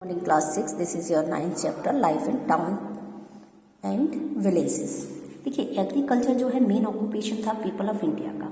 Morning class 6, this is your 9th chapter life in town and villages. देखिए, agriculture जो है main occupation था people of India का,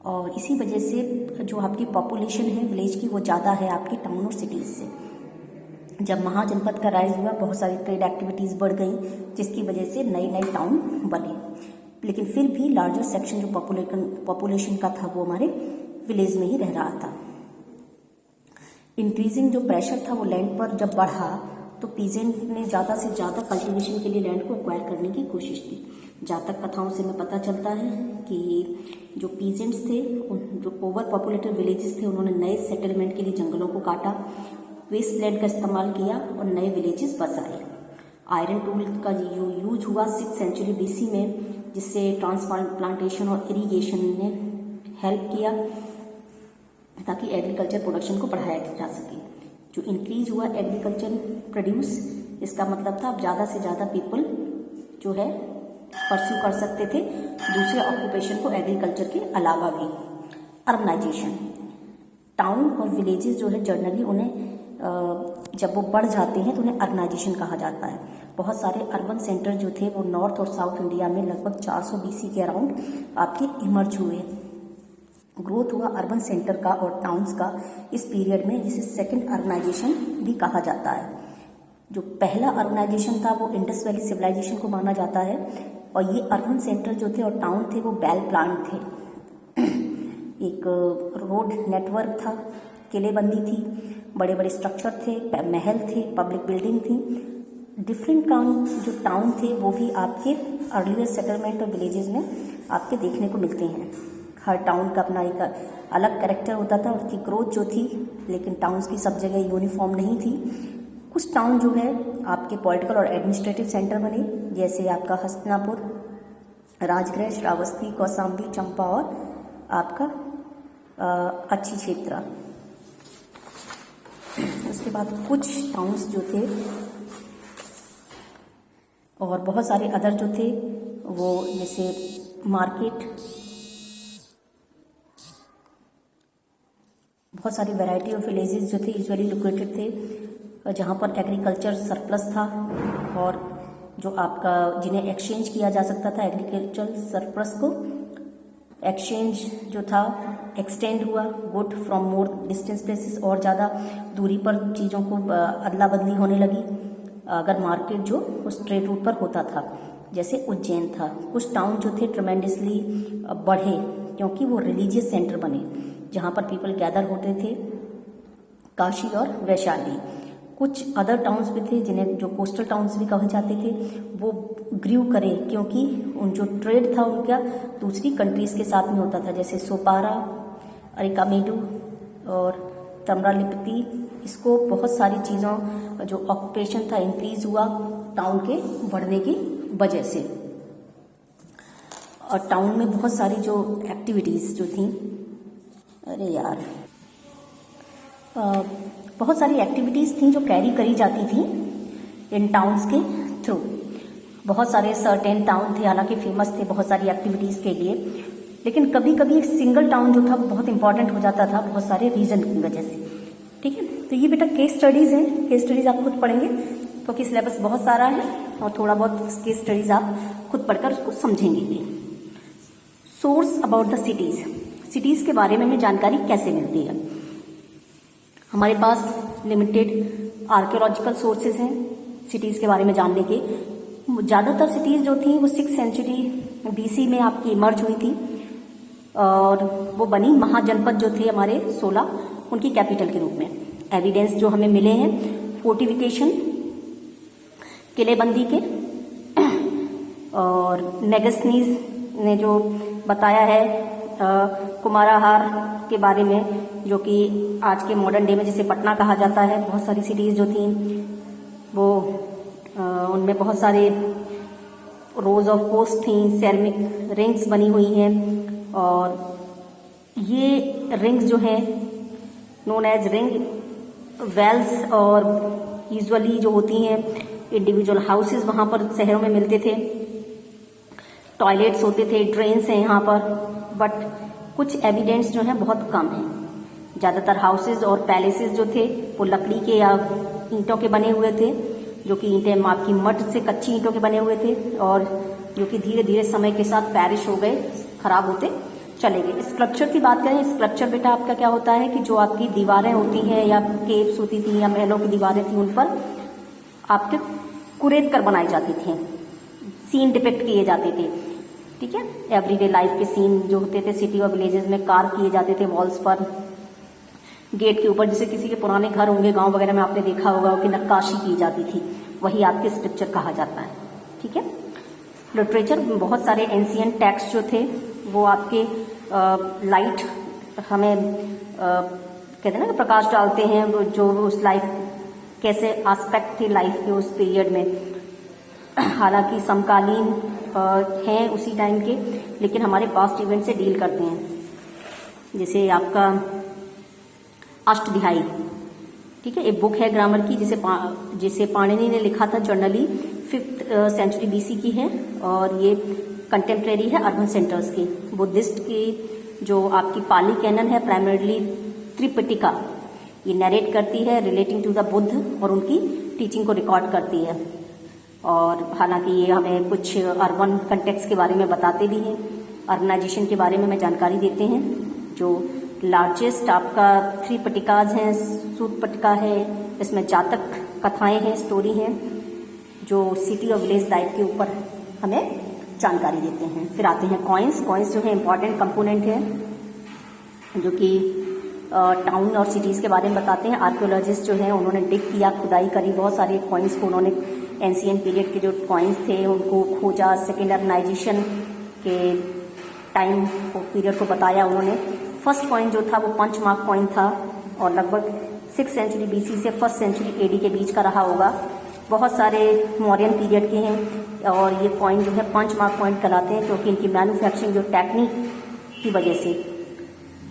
और इसी वजह से जो आपकी पॉपुलेशन है विलेज की वो ज़्यादा है आपकी टाउन और सिटीज़ से। जब महाजनपद का राइज हुआ बहुत सारी ट्रेड एक्टिविटीज़ बढ़ गई, जिसकी वजह से नए नए टाउन बने, लेकिन फिर भी लार्जर सेक्शन जो पॉपुलेशन का था वो हमारे विलेज में ही रह रहा था। इंक्रीजिंग जो प्रेशर था वो लैंड पर जब बढ़ा तो पीजेंट ने ज़्यादा से ज़्यादा कल्टीवेशन के लिए लैंड को एक्वायर करने की कोशिश की। जहाँ तक कथाओं से हमें पता चलता है कि जो पीजेंट्स थे, जो ओवर पॉपुलेटेड विलेजेस थे, उन्होंने नए सेटलमेंट के लिए जंगलों को काटा, वेस्ट लैंड का इस्तेमाल किया और नए विलेजेस बसाए। आयरन टूल का जो यूज हुआ 6th सेंचुरी BC में, जिससे ट्रांसप्लांटेशन और इरीगेशन ने हेल्प किया ताकि एग्रीकल्चर प्रोडक्शन को बढ़ाया जा सके। जो इंक्रीज हुआ एग्रीकल्चर प्रोड्यूस, इसका मतलब था अब ज़्यादा से ज़्यादा पीपल जो है परस्यू कर सकते थे दूसरे ऑक्यूपेशन को एग्रीकल्चर के अलावा भी। अर्बनाइजेशन, टाउन और विलेजेस जो है जनरली उन्हें जब वो बढ़ जाते हैं तो उन्हें अर्बनाइजेशन कहा जाता है। बहुत सारे अर्बन सेंटर जो थे वो नॉर्थ और साउथ इंडिया में लगभग 400 BC के अराउंड आपके इमर्ज हुए। ग्रोथ हुआ अर्बन सेंटर का और टाउन्स का इस पीरियड में, जिसे सेकंड अर्बनाइजेशन भी कहा जाता है। जो पहला अर्बनाइजेशन था वो इंडस वैली सिविलाइजेशन को माना जाता है, और ये अर्बन सेंटर जो थे और टाउन थे वो बेल प्लान थे। एक रोड नेटवर्क था, किलेबंदी थी, बड़े बड़े स्ट्रक्चर थे, महल थे, पब्लिक बिल्डिंग थी। डिफरेंट जो टाउन थे वो भी आपके अर्लियर सेटलमेंट और विलेजेस में आपके देखने को मिलते हैं। हर टाउन का अपना एक अलग कैरेक्टर होता था, उसकी ग्रोथ जो थी, लेकिन टाउन्स की सब जगह यूनिफॉर्म नहीं थी। कुछ टाउन जो है आपके पॉलिटिकल और एडमिनिस्ट्रेटिव सेंटर बने, जैसे आपका हस्तिनापुर, राजगृह, श्रावस्ती, कौशाम्बी, चंपा और आपका अच्छी क्षेत्र। उसके बाद कुछ टाउन्स जो थे और बहुत सारे अदर जो थे वो, जैसे मार्केट, बहुत सारी वैरायटी ऑफ विलेजेस जो थे यूजुअली लोकेटेड थे जहाँ पर एग्रीकल्चर सरप्लस था, और जो आपका जिन्हें एक्सचेंज किया जा सकता था एग्रीकल्चर सरप्लस को, एक्सचेंज जो था एक्सटेंड हुआ, good from more distance places, और ज़्यादा दूरी पर चीज़ों को अदला बदली होने लगी अगर मार्केट जो उस ट्रेड रूट पर होता था, जैसे उज्जैन था। कुछ टाउन जो थे ट्रेमेंडसली बढ़े क्योंकि वो रिलीजियस सेंटर बने जहाँ पर पीपल गैदर होते थे, काशी और वैशाली। कुछ अदर टाउन्स भी थे जिन्हें जो कोस्टल टाउन्स भी कहे जाते थे, वो ग्रू करे क्योंकि उन जो ट्रेड था उनका दूसरी कंट्रीज़ के साथ में होता था, जैसे सोपारा, अरिकामेडू और तमरालिपति। इसको बहुत सारी चीज़ों जो ऑक्यूपेशन था इंक्रीज हुआ टाउन के बढ़ने की वजह से, और टाउन में बहुत सारी जो एक्टिविटीज़ जो थी, अरे यार, बहुत सारी एक्टिविटीज़ थी जो कैरी करी जाती थी इन टाउन्स के थ्रू। बहुत सारे सर्टेन टाउन थे, हालांकि फेमस थे बहुत सारी एक्टिविटीज़ के लिए, लेकिन कभी कभी एक सिंगल टाउन जो था वो बहुत इंपॉर्टेंट हो जाता था बहुत सारे रीज़न की वजह से। ठीक है, तो ये बेटा केस स्टडीज़ हैं, केस स्टडीज़ आप खुद पढ़ेंगे क्योंकि सिलेबस बहुत सारा है और थोड़ा बहुत केस स्टडीज़ आप खुद पढ़कर उसको समझेंगे भी। सोर्स अबाउट द सिटीज़ के बारे में हमें जानकारी कैसे मिलती है? हमारे पास लिमिटेड आर्कियोलॉजिकल सोर्सेज हैं सिटीज़ के बारे में जानने के। ज़्यादातर सिटीज़ जो थी वो 6th सेंचुरी BC में आपकी इमर्ज हुई थी, और वो बनी महाजनपद जो थे हमारे 16 उनकी कैपिटल के रूप में। एविडेंस जो हमें मिले हैं फोर्टिफिकेशन, किलेबंदी के, और मेगस्थनीज ने जो बताया है कुमाराहार के बारे में, जो कि आज के मॉडर्न डे में जिसे पटना कहा जाता है। बहुत सारी सिटीज़ जो थी वो उनमें बहुत सारे रोज ऑफ पोस्ट थी, सेरेमिक रिंग्स बनी हुई हैं, और ये रिंग्स जो हैं नोन एज रिंग वेल्स, और यूजुअली जो होती हैं इंडिविजुअल हाउसेस वहाँ पर शहरों में मिलते थे। टॉयलेट्स होते थे, ड्रेन्स हैं यहाँ पर, बट कुछ एविडेंस जो है बहुत कम है। ज़्यादातर हाउसेज और पैलेसेस जो थे वो लकड़ी के या ईंटों के बने हुए थे, जो कि ईंटें आपकी मड से कच्ची ईंटों के बने हुए थे, और जो कि धीरे धीरे समय के साथ पैरिश हो गए, खराब होते चले गए। स्कल्पचर की बात करें, स्कल्पचर बेटा आपका क्या होता है कि जो आपकी दीवारें होती हैं या केव्स होती थी या महलों की दीवारें थी, उन पर आपके कुरेद कर बनाई जाती थी, सीन डिपिक्ट किए जाते थे। ठीक है, एवरीडे लाइफ के सीन जो होते थे सिटी और विलेजेस में कार्व किए जाते थे वॉल्स पर, गेट के ऊपर। जैसे किसी के पुराने घर होंगे गांव वगैरह में आपने देखा होगा कि नक्काशी की जाती थी, वही आपके स्क्रिप्चर कहा जाता है। ठीक है, लिटरेचर में बहुत सारे एंशियंट टेक्स्ट जो थे वो आपके लाइट हमें कहते हैं ना कि प्रकाश डालते हैं, जो उस लाइफ कैसे एस्पेक्ट थे लाइफ के उस पीरियड में। हालांकि समकालीन हैं उसी टाइम के, लेकिन हमारे पास्ट इवेंट से डील करते हैं। जैसे आपका अष्टध्यायी, ठीक है, एक बुक है ग्रामर की जिसे पाणिनि ने लिखा था, जनरली 5th सेंचुरी BC की है, और ये कंटेम्प्रेरी है अर्बन सेंटर्स की। बुद्धिस्ट की जो आपकी पाली कैनन है, प्राइमरीली त्रिपिटिका, ये नरेट करती है रिलेटिंग टू द बुद्ध और उनकी टीचिंग को रिकॉर्ड करती है। और हालांकि ये हमें कुछ अर्बन कंटेक्स्ट के बारे में बताते भी हैं, अर्बनाइजेशन के बारे में हमें जानकारी देते हैं। जो लार्जेस्ट आपका 3 पटिकाज हैं, सूत पटिका है, इसमें जातक कथाएं हैं, स्टोरी हैं, जो सिटी और विलेज लाइफ के ऊपर हमें जानकारी देते हैं। फिर आते हैं कॉइन्स। कॉइन्स जो है इंपॉर्टेंट कंपोनेंट है, जो कि टाउन और सिटीज़ के बारे में बताते हैं। आर्कियोलॉजिस्ट जो है उन्होंने डिग किया, खुदाई करी, बहुत सारे कॉइन्स को उन्होंने एंशियंट पीरियड के जो कॉइन्स थे उनको खोजा, सेकेंड अर्बनाइजेशन के टाइम पीरियड को बताया उन्होंने। फर्स्ट कॉइन जो था वो पंचमार्क कॉइन था, और लगभग 6th सेंचुरी BC से 1st सेंचुरी AD के बीच का रहा होगा। बहुत सारे मौर्यन पीरियड के हैं, और ये कॉइन जो है पंचमार्क कॉइन कहलाते हैं, क्योंकि इनकी मैन्युफैक्चरिंग जो टेक्निक की वजह से।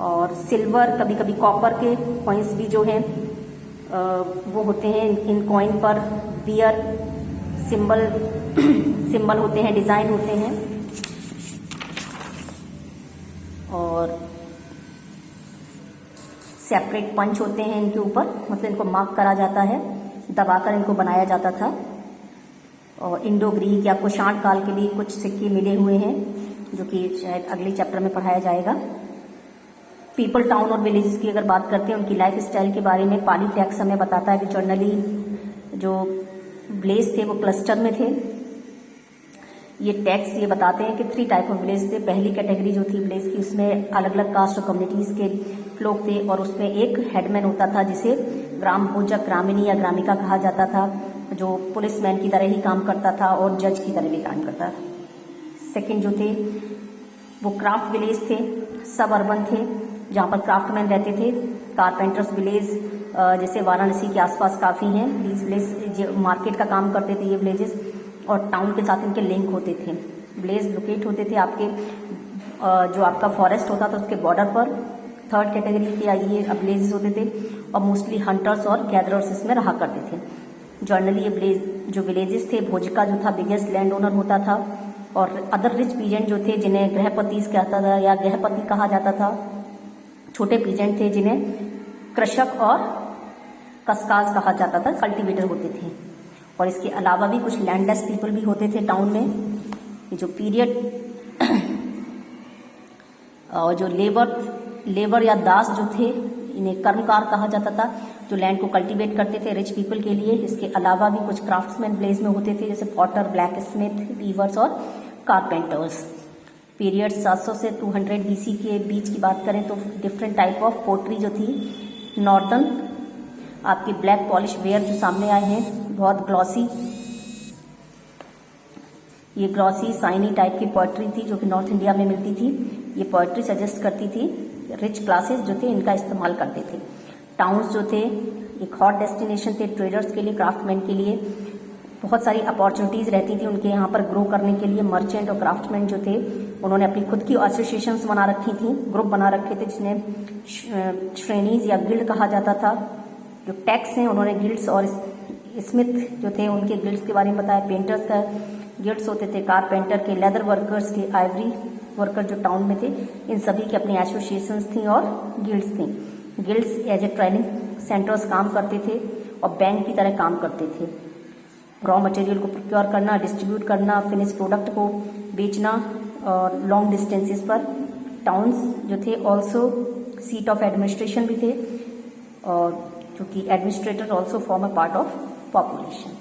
और सिल्वर, कभी कभी कॉपर के कॉइन्स भी जो हैं वो होते हैं। इन कॉइन पर बियर सिंबल होते हैं, डिजाइन होते हैं, और सेपरेट पंच होते हैं इनके ऊपर, मतलब इनको मार्क करा जाता है, दबाकर इनको बनाया जाता था। और इंडो ग्रीक या कुषाण काल के भी कुछ सिक्के मिले हुए हैं, जो कि शायद अगले चैप्टर में पढ़ाया जाएगा। पीपल, टाउन और विलेजेस की अगर बात करते हैं, उनकी लाइफ स्टाइल के बारे में पाली टैक्स हमें बताता है कि जनरली जो विलेज थे वो क्लस्टर में थे। ये टैक्स ये बताते हैं कि 3 टाइप ऑफ विलेज थे। पहली कैटेगरी जो थी विलेज की, उसमें अलग अलग कास्ट और कम्युनिटीज के लोग थे, और उसमें एक हेडमैन होता था जिसे ग्राम भोजक, ग्रामिणी या ग्रामिका कहा जाता था, जो पुलिसमैन की तरह ही काम करता था और जज की तरह भी काम करता था। सेकंड जो थे वो क्राफ्ट विलेज थे, सब अर्बन थे, जहाँ पर क्राफ्टमैन रहते थे। कारपेंटर्स विलेज जैसे वाराणसी के आसपास काफ़ी हैं। बीस विलेज मार्केट का काम करते थे ये विलेजेस, और टाउन के साथ इनके लिंक होते थे। विलेज लोकेट होते थे आपके जो आपका फॉरेस्ट होता था उसके बॉर्डर पर। थर्ड कैटेगरी के ये विलेजेस होते थे, और मोस्टली हंटर्स और गैदरर्स इसमें रहा करते थे। जनरली ये जो विलेजेस थे, भोजिका जो था बिगेस्ट लैंड ओनर होता था, और अदर रिच पीजेंट जो थे जिन्हें गृहपतिस कहता था या गृहपति कहा जाता था। छोटे पीजेंट थे जिन्हें कृषक और कस्काज कहा जाता था, कल्टीवेटर होते थे। और इसके अलावा भी कुछ लैंडलेस पीपल भी होते थे टाउन में। ये जो पीरियड और जो लेबर या दास जो थे, इन्हें कर्मकार कहा जाता था, जो लैंड को कल्टीवेट करते थे रिच पीपल के लिए। इसके अलावा भी कुछ क्राफ्ट्समैन विलेज में होते थे, जैसे पॉटर, ब्लैक स्मिथ, वीवर्स और कारपेंटर्स। पीरियड 700 से 200 BC के बीच की बात करें तो डिफरेंट टाइप ऑफ पोट्री जो थी, नॉर्दर्न आपकी ब्लैक पॉलिश वेयर जो सामने आए हैं, बहुत ग्लॉसी, ये ग्लॉसी साइनी टाइप की पोएट्री थी जो कि नॉर्थ इंडिया में मिलती थी। ये पोएट्री सजेस्ट करती थी रिच क्लासेस जो थे इनका इस्तेमाल करते थे। टाउन्स जो थे एक हॉट डेस्टिनेशन थे ट्रेडर्स के लिए, क्राफ्टमैन के लिए। बहुत सारी अपॉर्चुनिटीज रहती थी उनके यहाँ पर ग्रो करने के लिए। मर्चेंट और क्राफ्टमैन जो थे उन्होंने अपनी खुद की एसोसिएशंस बना रखी थी, ग्रुप बना रखे थे, जिन्हें श्रेणीज या गिल्ड कहा जाता था। जो टैक्स हैं उन्होंने गिल्ड्स और स्मिथ जो थे उनके गिल्ड्स के बारे में बताया। पेंटर्स का गिल्ड्स होते थे, कारपेंटर के, लेदर वर्कर्स के, आइवरी वर्कर जो टाउन में थे, इन सभी की अपनी एसोसिएशंस थी और गिल्ड्स थी। Guilds as a training centers काम करते थे और बैंक की तरह काम करते थे। रॉ मटेरियल को प्रोक्योर करना, डिस्ट्रीब्यूट करना, फिनिश प्रोडक्ट को बेचना और लॉन्ग डिस्टेंसेस पर। टाउन्स जो थे ऑल्सो सीट ऑफ एडमिनिस्ट्रेशन भी थे, और चूँकि administrator also form a part of population.